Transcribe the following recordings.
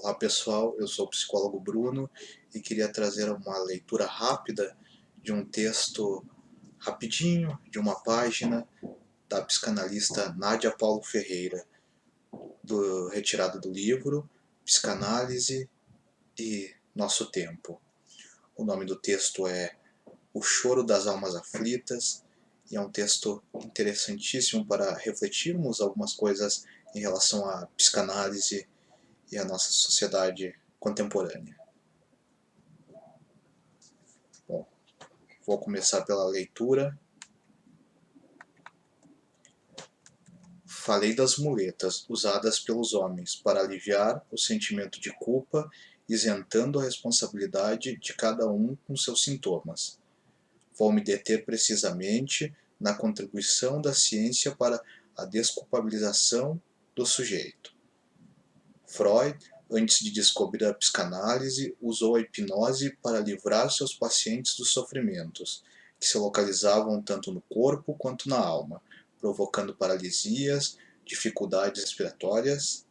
Olá pessoal, eu sou o psicólogo Bruno e queria trazer uma leitura rápida de um texto rapidinho, de uma página, da psicanalista Nádia Paulo Ferreira, retirado do livro Psicanálise e Nosso Tempo. O nome do texto é O Choro das Almas Aflitas e é um texto interessantíssimo para refletirmos algumas coisas em relação à psicanálise e à nossa sociedade contemporânea. Bom, vou começar pela leitura. Falei das muletas usadas pelos homens para aliviar o sentimento de culpa, isentando a responsabilidade de cada um com seus sintomas. Vou me deter precisamente na contribuição da ciência para a desculpabilização do sujeito. Freud, antes de descobrir a psicanálise, usou a hipnose para livrar seus pacientes dos sofrimentos, que se localizavam tanto no corpo quanto na alma, provocando paralisias, dificuldades respiratórias,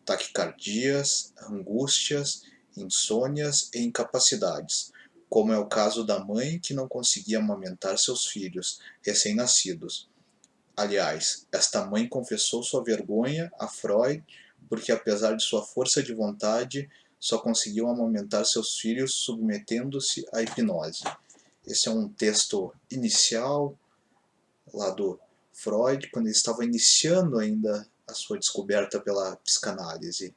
taquicardias, angústias, insônias e incapacidades, como é o caso da mãe que não conseguia amamentar seus filhos recém-nascidos. Aliás, esta mãe confessou sua vergonha a Freud porque, apesar de sua força de vontade, só conseguiu amamentar seus filhos submetendo-se à hipnose. Esse é um texto inicial lá do Freud, quando ele estava iniciando ainda a sua descoberta pela psicanálise.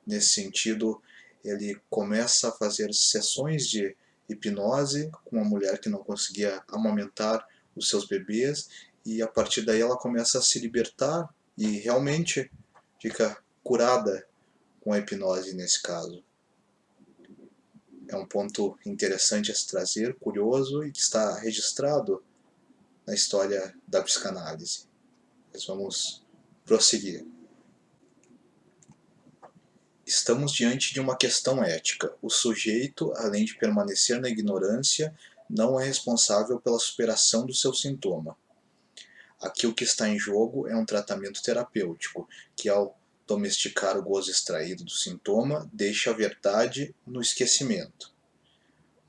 Nesse sentido, ele começa a fazer sessões de hipnose com uma mulher que não conseguia amamentar os seus bebês, e a partir daí ela começa a se libertar e realmente fica curada com a hipnose nesse caso. É um ponto interessante a se trazer, curioso, e que está registrado na história da psicanálise. Mas vamos prosseguir. Estamos diante de uma questão ética. O sujeito, além de permanecer na ignorância, não é responsável pela superação do seu sintoma. Aqui o que está em jogo é um tratamento terapêutico, que ao domesticar o gozo extraído do sintoma, deixa a verdade no esquecimento.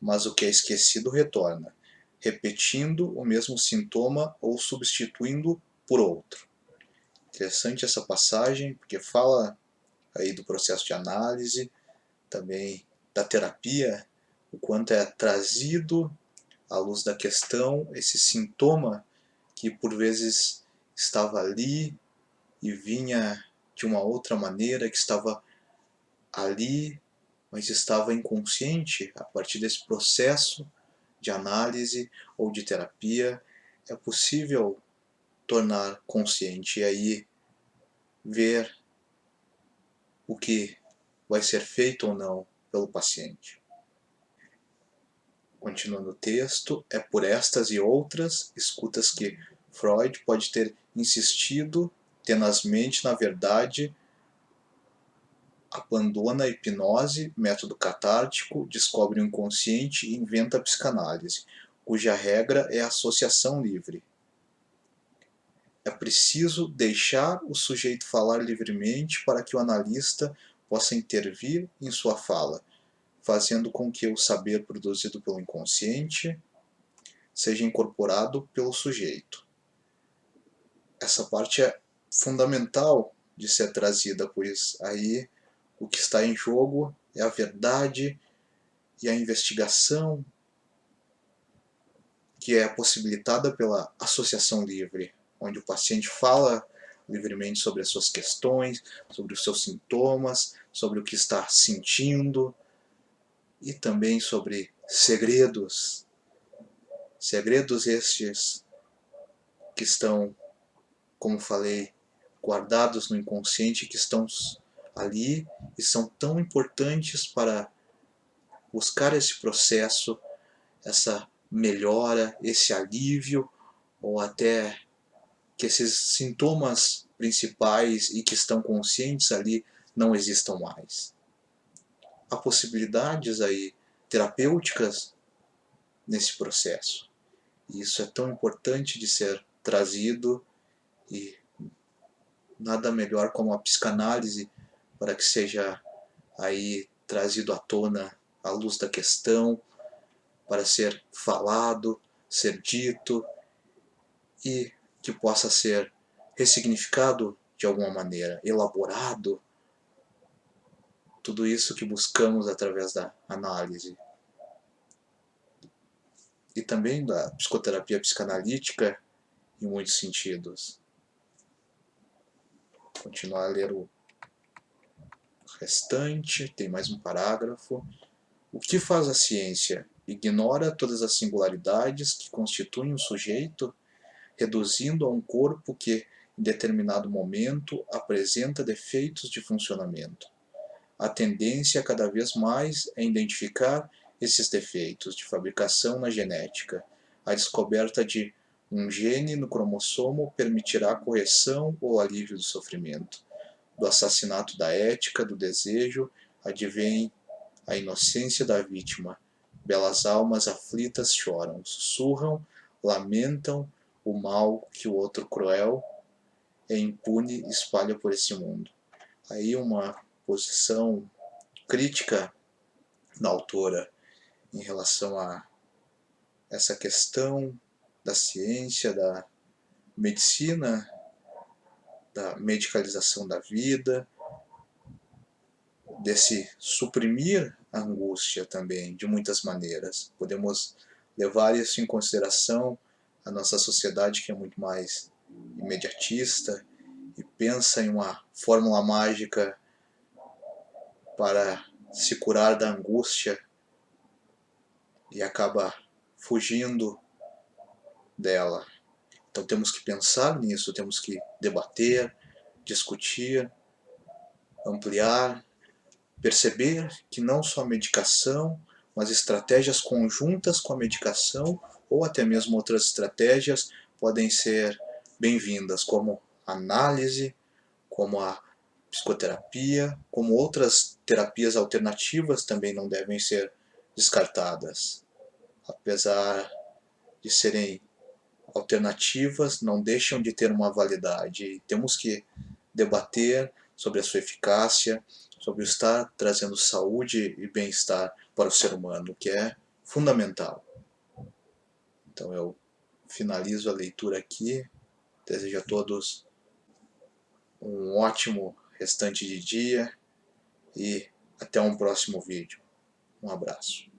Mas o que é esquecido retorna, repetindo o mesmo sintoma ou substituindo por outro. Interessante essa passagem, porque fala aí do processo de análise, também da terapia, o quanto é trazido à luz da questão esse sintoma que por vezes estava ali e vinha de uma outra maneira, que estava ali, mas estava inconsciente. A partir desse processo de análise ou de terapia, é possível tornar consciente e aí ver o que vai ser feito ou não pelo paciente. Continuando o texto, é por estas e outras escutas que Freud pode ter insistido tenazmente na verdade, abandona a hipnose, método catártico, descobre o inconsciente e inventa a psicanálise, cuja regra é a associação livre. É preciso deixar o sujeito falar livremente para que o analista possa intervir em sua fala, fazendo com que o saber produzido pelo inconsciente seja incorporado pelo sujeito. Essa parte é fundamental de ser trazida, pois aí o que está em jogo é a verdade e a investigação que é possibilitada pela associação livre, onde o paciente fala livremente sobre as suas questões, sobre os seus sintomas, sobre o que está sentindo e também sobre segredos. Segredos estes que estão, como falei, guardados no inconsciente, que estão ali e são tão importantes para buscar esse processo, essa melhora, esse alívio, ou até que esses sintomas principais e que estão conscientes ali não existam mais. Há possibilidades aí terapêuticas nesse processo. E isso é tão importante de ser trazido, e nada melhor como a psicanálise para que seja aí trazido à tona a luz da questão, para ser falado, ser dito e que possa ser ressignificado de alguma maneira, elaborado. Tudo isso que buscamos através da análise e também da psicoterapia psicanalítica em muitos sentidos. Vou continuar a ler o restante, tem mais um parágrafo. O que faz a ciência? Ignora todas as singularidades que constituem o sujeito, reduzindo a um corpo que, em determinado momento, apresenta defeitos de funcionamento. A tendência cada vez mais é identificar esses defeitos de fabricação na genética. A descoberta de um gene no cromossomo permitirá a correção ou alívio do sofrimento. Do assassinato da ética, do desejo, advém a inocência da vítima. Belas almas aflitas choram, sussurram, lamentam o mal que o outro cruel e impune espalha por esse mundo. Aí uma posição crítica da autora em relação a essa questão da ciência, da medicina, da medicalização da vida, desse suprimir a angústia também, de muitas maneiras. Podemos levar isso em consideração a nossa sociedade, que é muito mais imediatista e pensa em uma fórmula mágica para se curar da angústia e acaba fugindo dela. Então temos que pensar nisso, temos que debater, discutir, ampliar, perceber que não só a medicação, mas estratégias conjuntas com a medicação ou até mesmo outras estratégias podem ser bem-vindas, como análise, como a psicoterapia, como outras terapias alternativas também não devem ser descartadas. Apesar de serem alternativas, não deixam de ter uma validade. Temos que debater sobre a sua eficácia, sobre o estar trazendo saúde e bem-estar para o ser humano, que é fundamental. Então eu finalizo a leitura aqui, desejo a todos um ótimo restante de dia e até um próximo vídeo. Um abraço.